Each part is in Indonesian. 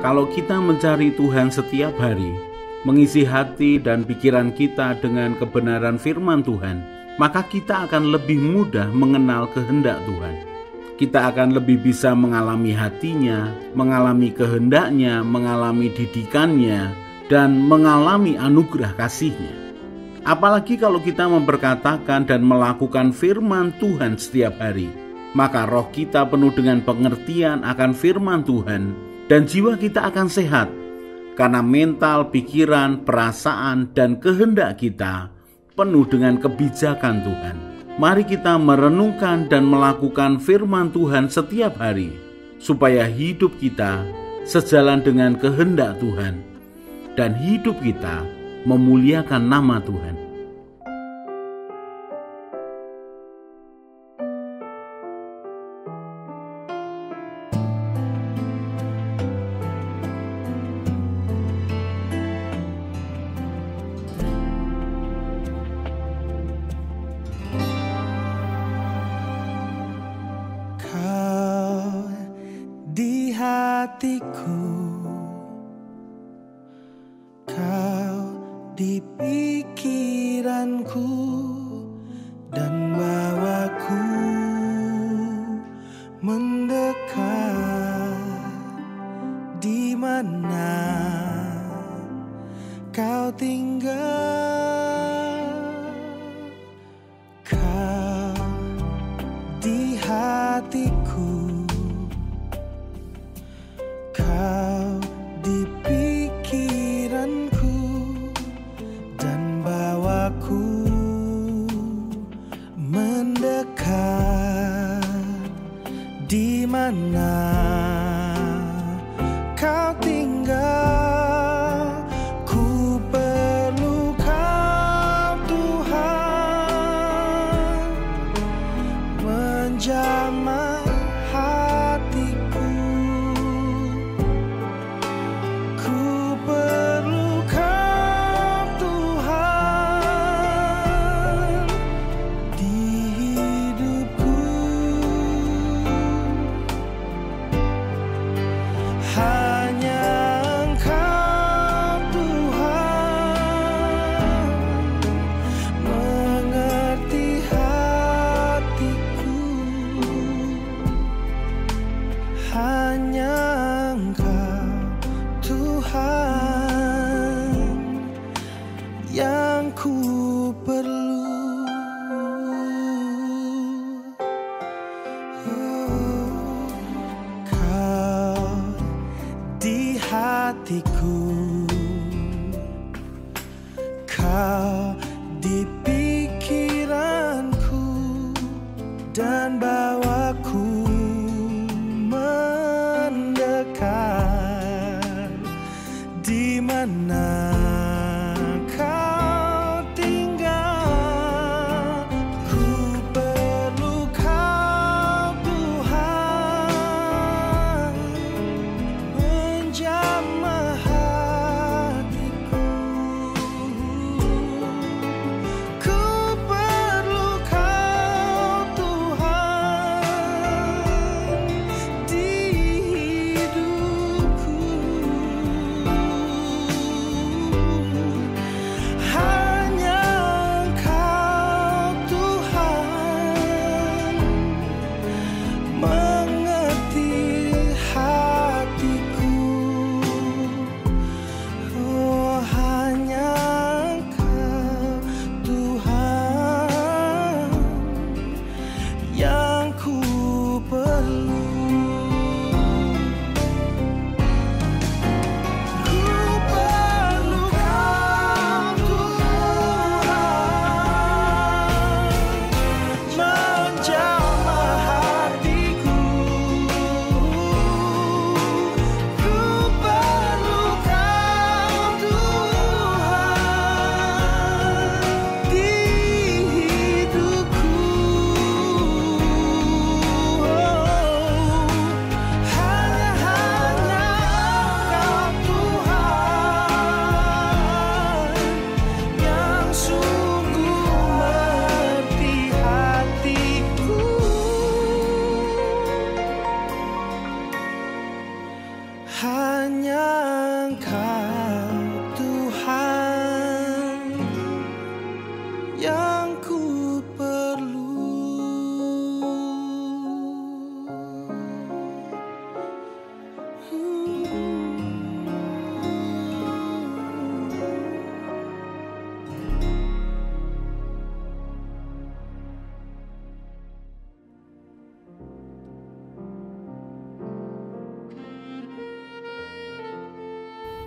Kalau kita mencari Tuhan setiap hari, mengisi hati dan pikiran kita dengan kebenaran firman Tuhan, maka kita akan lebih mudah mengenal kehendak Tuhan. Kita akan lebih bisa mengalami hatinya, mengalami kehendaknya, mengalami didikannya, dan mengalami anugerah kasihnya. Apalagi kalau kita memperkatakan dan melakukan firman Tuhan setiap hari, maka roh kita penuh dengan pengertian akan firman Tuhan, dan jiwa kita akan sehat, karena mental, pikiran, perasaan, dan kehendak kita penuh dengan kebijakan Tuhan. Mari kita merenungkan dan melakukan firman Tuhan setiap hari, supaya hidup kita sejalan dengan kehendak Tuhan, dan hidup kita memuliakan nama Tuhan. Hatiku, kau di pikiranku, dan bawaku mendekat. Di mana kau tinggal? Kau di hatiku, kau di pikiranku, dan bawaku mendekat. Di mana kau tinggal? Ku perlu kau, Tuhan, menjamah hatiku. Hanya Engkau, Tuhan, yang ku perlu. Kau di hatiku, kau di pikiranku, dan bawaku mendekat. Di mana kau tinggal? Ku perlu kau, Tuhan, menjamah hatiku. Ku perlu kau, Tuhan,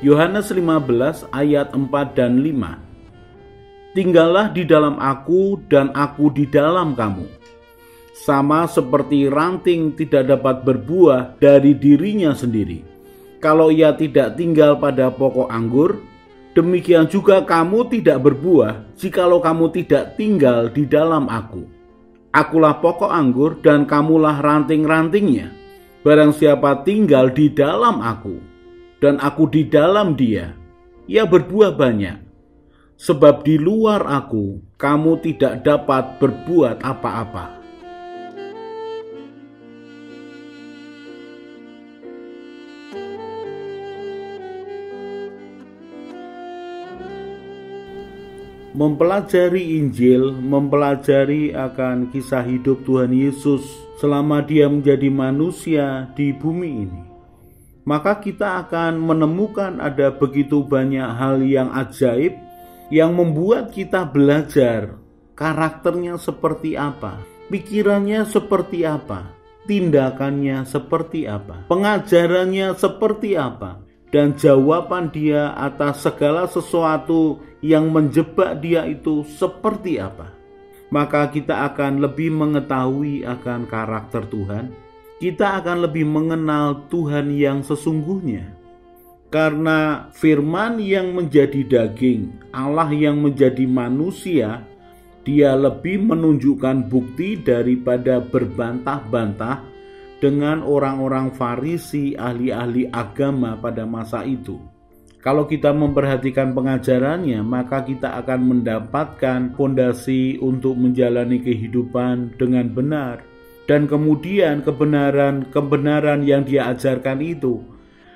Yohanes 15 ayat 4 dan 5. Tinggallah di dalam aku dan aku di dalam kamu. Sama seperti ranting tidak dapat berbuah dari dirinya sendiri, kalau ia tidak tinggal pada pokok anggur, demikian juga kamu tidak berbuah jikalau kamu tidak tinggal di dalam aku. Akulah pokok anggur dan kamulah ranting-rantingnya. Barang siapa tinggal di dalam aku dan aku di dalam dia, ia berbuah banyak. Sebab di luar aku, kamu tidak dapat berbuat apa-apa. Mempelajari Injil, mempelajari akan kisah hidup Tuhan Yesus selama dia menjadi manusia di bumi ini, maka kita akan menemukan ada begitu banyak hal yang ajaib yang membuat kita belajar karakternya seperti apa, pikirannya seperti apa, tindakannya seperti apa, pengajarannya seperti apa, dan jawaban dia atas segala sesuatu yang menjebak dia itu seperti apa. Maka kita akan lebih mengetahui akan karakter Tuhan. Kita akan lebih mengenal Tuhan yang sesungguhnya. Karena firman yang menjadi daging, Allah yang menjadi manusia, dia lebih menunjukkan bukti daripada berbantah-bantah dengan orang-orang Farisi, ahli-ahli agama pada masa itu. Kalau kita memperhatikan pengajarannya, maka kita akan mendapatkan fondasi untuk menjalani kehidupan dengan benar. Dan kemudian kebenaran yang dia ajarkan itu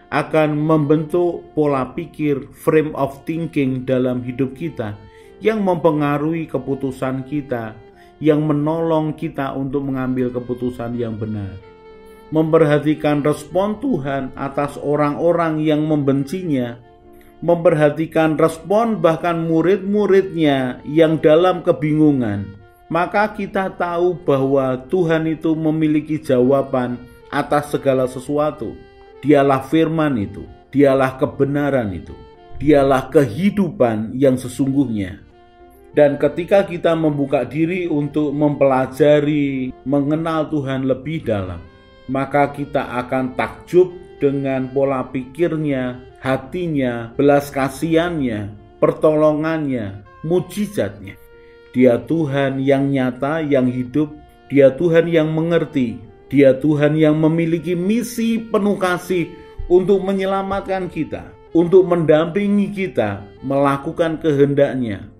akan membentuk pola pikir, frame of thinking dalam hidup kita yang mempengaruhi keputusan kita, yang menolong kita untuk mengambil keputusan yang benar. Memperhatikan respon Tuhan atas orang-orang yang membencinya, memperhatikan respon bahkan murid-muridnya yang dalam kebingungan, maka kita tahu bahwa Tuhan itu memiliki jawaban atas segala sesuatu. Dialah firman itu, dialah kebenaran itu, dialah kehidupan yang sesungguhnya. Dan ketika kita membuka diri untuk mempelajari, mengenal Tuhan lebih dalam, maka kita akan takjub dengan pola pikirnya, hatinya, belas kasihannya, pertolongannya, mujizatnya. Dia Tuhan yang nyata, yang hidup. Dia Tuhan yang mengerti. Dia Tuhan yang memiliki misi penuh kasih untuk menyelamatkan kita, untuk mendampingi kita, melakukan kehendak-Nya.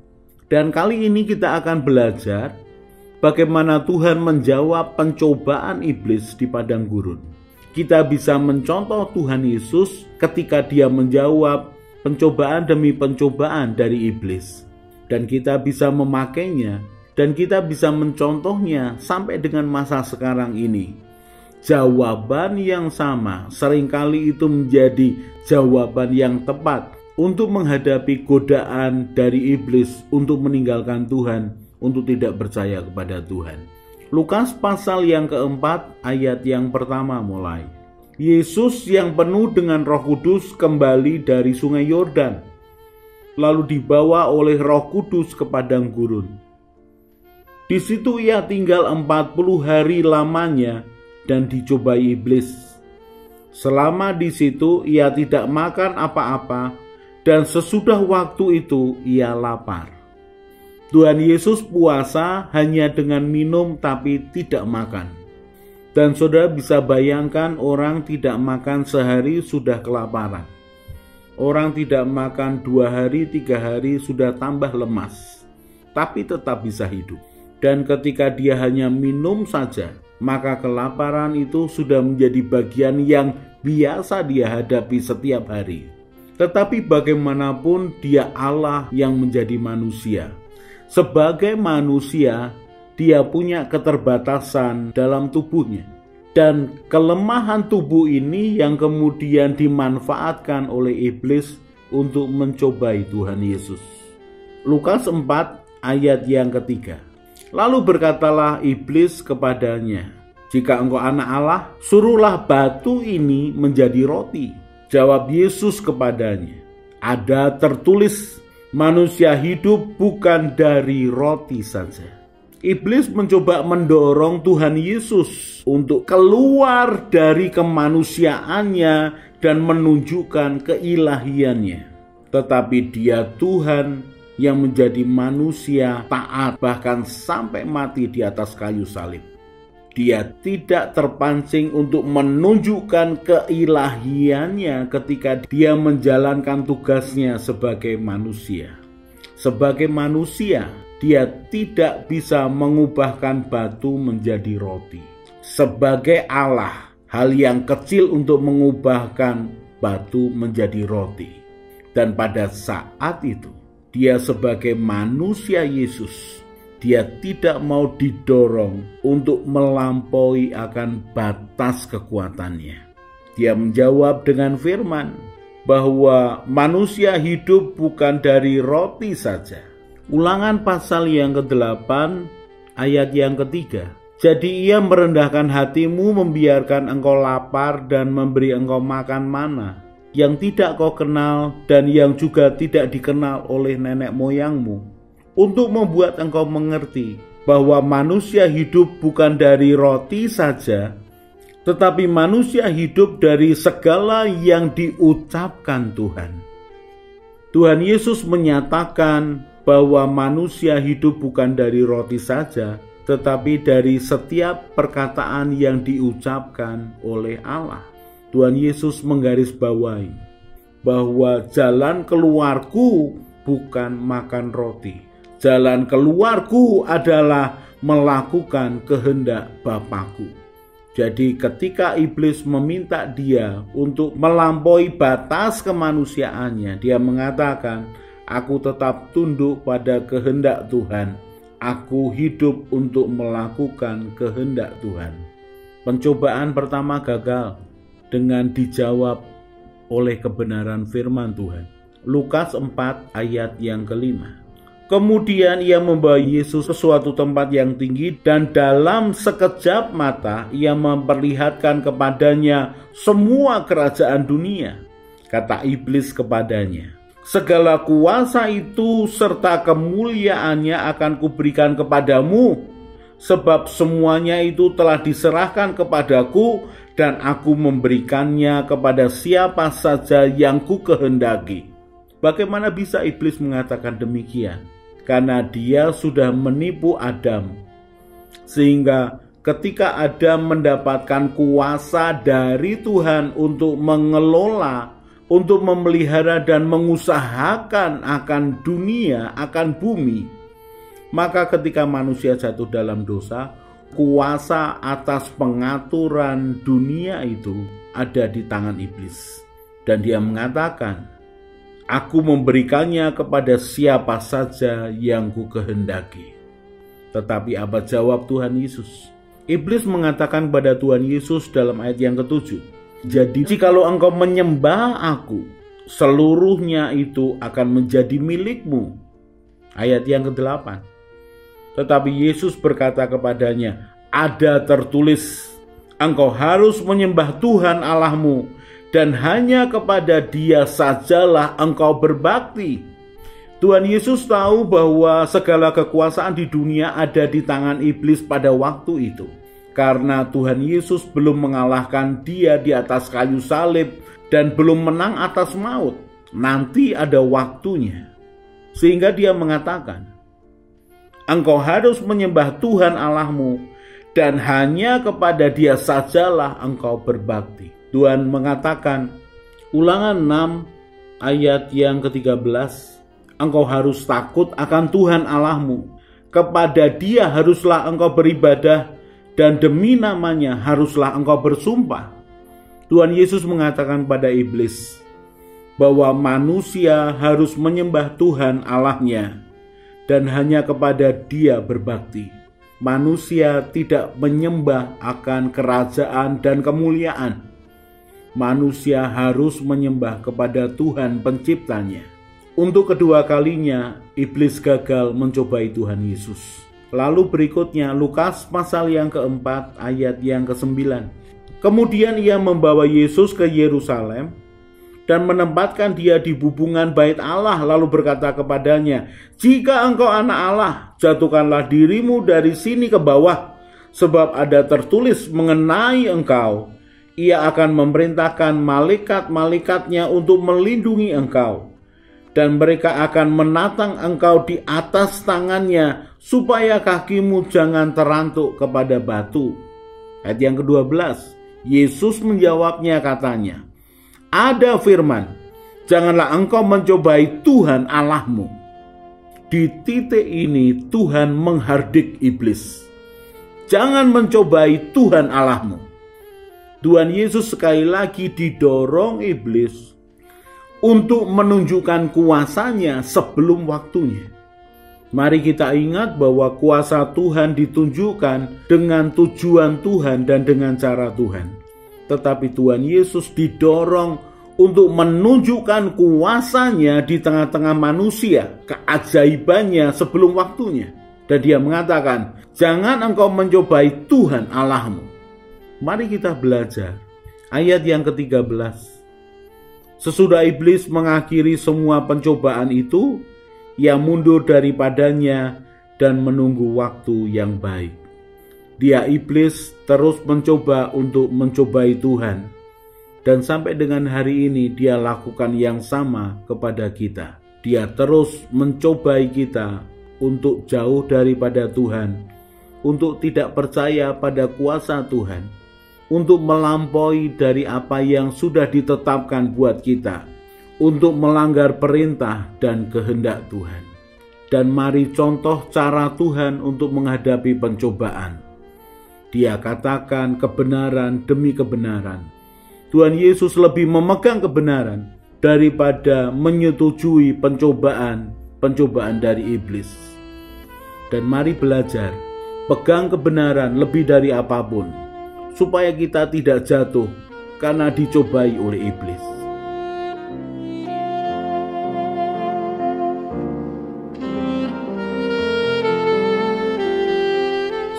Dan kali ini kita akan belajar bagaimana Tuhan menjawab pencobaan iblis di padang gurun. Kita bisa mencontoh Tuhan Yesus ketika dia menjawab pencobaan demi pencobaan dari iblis. Dan kita bisa memakainya dan kita bisa mencontohnya sampai dengan masa sekarang ini. Jawaban yang sama seringkali itu menjadi jawaban yang tepat untuk menghadapi godaan dari iblis untuk meninggalkan Tuhan, untuk tidak percaya kepada Tuhan. Lukas pasal yang keempat ayat yang pertama mulai. Yesus yang penuh dengan Roh Kudus kembali dari sungai Yordan, lalu dibawa oleh Roh Kudus ke padang gurun. Di situ ia tinggal 40 hari lamanya dan dicobai iblis. Selama di situ ia tidak makan apa-apa, dan sesudah waktu itu ia lapar. Tuhan Yesus puasa hanya dengan minum tapi tidak makan. Dan saudara bisa bayangkan orang tidak makan sehari sudah kelaparan. Orang tidak makan 2 hari, 3 hari sudah tambah lemas, tapi tetap bisa hidup. Dan ketika dia hanya minum saja, maka kelaparan itu sudah menjadi bagian yang biasa dia hadapi setiap hari. Tetapi bagaimanapun dia Allah yang menjadi manusia. Sebagai manusia, dia punya keterbatasan dalam tubuhnya. Dan kelemahan tubuh ini yang kemudian dimanfaatkan oleh iblis untuk mencobai Tuhan Yesus. Lukas 4 ayat yang ketiga. Lalu berkatalah iblis kepadanya, "Jika engkau anak Allah, suruhlah batu ini menjadi roti." Jawab Yesus kepadanya, "Ada tertulis, manusia hidup bukan dari roti saja." Iblis mencoba mendorong Tuhan Yesus untuk keluar dari kemanusiaannya dan menunjukkan keilahiannya. Tetapi Dia Tuhan yang menjadi manusia taat bahkan sampai mati di atas kayu salib. Dia tidak terpancing untuk menunjukkan keilahiannya ketika Dia menjalankan tugasnya sebagai manusia. Sebagai manusia, Dia tidak bisa mengubahkan batu menjadi roti. Sebagai Allah, hal yang kecil untuk mengubahkan batu menjadi roti. Dan pada saat itu, Dia sebagai manusia Yesus, Dia tidak mau didorong untuk melampaui akan batas kekuatannya. Dia menjawab dengan firman bahwa manusia hidup bukan dari roti saja. Ulangan pasal yang ke-8 ayat yang ke-3. Jadi Ia merendahkan hatimu, membiarkan engkau lapar dan memberi engkau makan mana yang tidak kau kenal dan yang juga tidak dikenal oleh nenek moyangmu, untuk membuat engkau mengerti bahwa manusia hidup bukan dari roti saja, tetapi manusia hidup dari segala yang diucapkan Tuhan. Tuhan Yesus menyatakan bahwa manusia hidup bukan dari roti saja, tetapi dari setiap perkataan yang diucapkan oleh Allah. Tuhan Yesus menggarisbawahi bahwa jalan keluarku bukan makan roti. Jalan keluarku adalah melakukan kehendak Bapakku. Jadi ketika iblis meminta Dia untuk melampaui batas kemanusiaannya, Dia mengatakan, "Aku tetap tunduk pada kehendak Tuhan. Aku hidup untuk melakukan kehendak Tuhan." Pencobaan pertama gagal dengan dijawab oleh kebenaran firman Tuhan. Lukas 4 ayat yang ke-5. Kemudian Ia membawa Yesus ke suatu tempat yang tinggi dan dalam sekejap mata Ia memperlihatkan kepadanya semua kerajaan dunia. Kata iblis kepadanya, "Segala kuasa itu serta kemuliaannya akan kuberikan kepadamu, sebab semuanya itu telah diserahkan kepadaku dan aku memberikannya kepada siapa saja yang ku kehendaki." Bagaimana bisa iblis mengatakan demikian? Karena dia sudah menipu Adam. Sehingga ketika Adam mendapatkan kuasa dari Tuhan untuk mengelola, untuk memelihara dan mengusahakan akan dunia, akan bumi, maka ketika manusia jatuh dalam dosa, kuasa atas pengaturan dunia itu ada di tangan iblis. Dan dia mengatakan, "Aku memberikannya kepada siapa saja yang ku kehendaki." Tetapi apa jawab Tuhan Yesus? Iblis mengatakan kepada Tuhan Yesus dalam ayat yang ke-7, "Jadi jikalau engkau menyembah aku, seluruhnya itu akan menjadi milikmu." Ayat yang ke-8. Tetapi Yesus berkata kepadanya, "Ada tertulis, engkau harus menyembah Tuhan Allahmu, dan hanya kepada Dia sajalah engkau berbakti." Tuhan Yesus tahu bahwa segala kekuasaan di dunia ada di tangan iblis pada waktu itu. Karena Tuhan Yesus belum mengalahkan Dia di atas kayu salib dan belum menang atas maut. Nanti ada waktunya. Sehingga Dia mengatakan, "Engkau harus menyembah Tuhan Allahmu, dan hanya kepada Dia sajalah engkau berbakti." Tuhan mengatakan, Ulangan 6 ayat yang ke-13, "Engkau harus takut akan Tuhan Allahmu, kepada Dia haruslah engkau beribadah, dan demi namanya haruslah engkau bersumpah." Tuhan Yesus mengatakan pada iblis bahwa manusia harus menyembah Tuhan Allahnya dan hanya kepada Dia berbakti. Manusia tidak menyembah akan kerajaan dan kemuliaan. Manusia harus menyembah kepada Tuhan penciptanya. Untuk kedua kalinya, iblis gagal mencobai Tuhan Yesus. Lalu berikutnya, Lukas pasal yang ke-4 ayat yang ke-9. Kemudian Ia membawa Yesus ke Yerusalem dan menempatkan dia di bubungan bait Allah, lalu berkata kepadanya, "Jika engkau anak Allah, jatuhkanlah dirimu dari sini ke bawah, sebab ada tertulis mengenai engkau, ia akan memerintahkan malaikat-malaikatnya untuk melindungi engkau, dan mereka akan menatang engkau di atas tangannya, supaya kakimu jangan terantuk kepada batu." Ayat yang ke-12, Yesus menjawabnya katanya, "Ada firman, janganlah engkau mencobai Tuhan Allahmu." Di titik ini Tuhan menghardik iblis. Jangan mencobai Tuhan Allahmu. Tuhan Yesus sekali lagi didorong iblis untuk menunjukkan kuasanya sebelum waktunya. Mari kita ingat bahwa kuasa Tuhan ditunjukkan dengan tujuan Tuhan dan dengan cara Tuhan. Tetapi Tuhan Yesus didorong untuk menunjukkan kuasanya di tengah-tengah manusia, keajaibannya sebelum waktunya. Dan dia mengatakan, "Jangan engkau mencobai Tuhan Allahmu." Mari kita belajar. Ayat yang ke-13. Sesudah iblis mengakhiri semua pencobaan itu, ia mundur daripadanya dan menunggu waktu yang baik. Dia iblis terus mencoba untuk mencobai Tuhan. Dan sampai dengan hari ini dia lakukan yang sama kepada kita. Dia terus mencobai kita untuk jauh daripada Tuhan, untuk tidak percaya pada kuasa Tuhan, untuk melampaui dari apa yang sudah ditetapkan buat kita, untuk melanggar perintah dan kehendak Tuhan. Dan mari contoh cara Tuhan untuk menghadapi pencobaan. Dia katakan kebenaran demi kebenaran. Tuhan Yesus lebih memegang kebenaran daripada menyetujui pencobaan dari iblis. Dan mari belajar, pegang kebenaran lebih dari apapun, supaya kita tidak jatuh karena dicobai oleh iblis.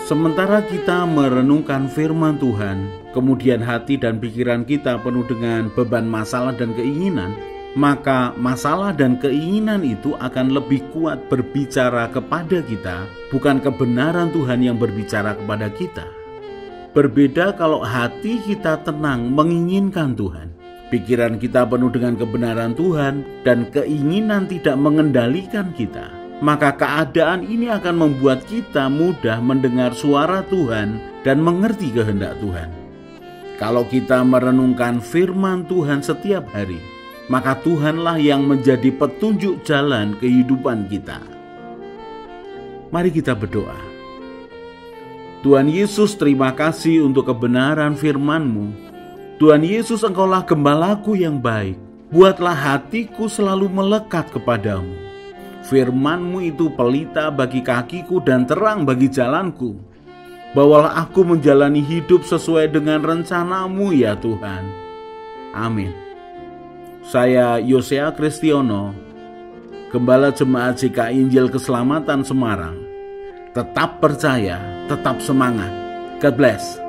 Sementara kita merenungkan firman Tuhan, kemudian hati dan pikiran kita penuh dengan beban masalah dan keinginan, maka masalah dan keinginan itu akan lebih kuat berbicara kepada kita, bukan kebenaran Tuhan yang berbicara kepada kita. Berbeda kalau hati kita tenang menginginkan Tuhan, pikiran kita penuh dengan kebenaran Tuhan, dan keinginan tidak mengendalikan kita. Maka keadaan ini akan membuat kita mudah mendengar suara Tuhan dan mengerti kehendak Tuhan. Kalau kita merenungkan firman Tuhan setiap hari, maka Tuhanlah yang menjadi petunjuk jalan kehidupan kita. Mari kita berdoa. Tuhan Yesus, terima kasih untuk kebenaran firman-Mu. Tuhan Yesus, Engkaulah gembalaku yang baik. Buatlah hatiku selalu melekat kepadamu. Firman-Mu itu pelita bagi kakiku dan terang bagi jalanku. Bawalah aku menjalani hidup sesuai dengan rencana-Mu ya Tuhan. Amin. Saya Yosea Kristiono, Gembala Jemaat GKI Injil Keselamatan Semarang. Tetap percaya, tetap semangat. God bless.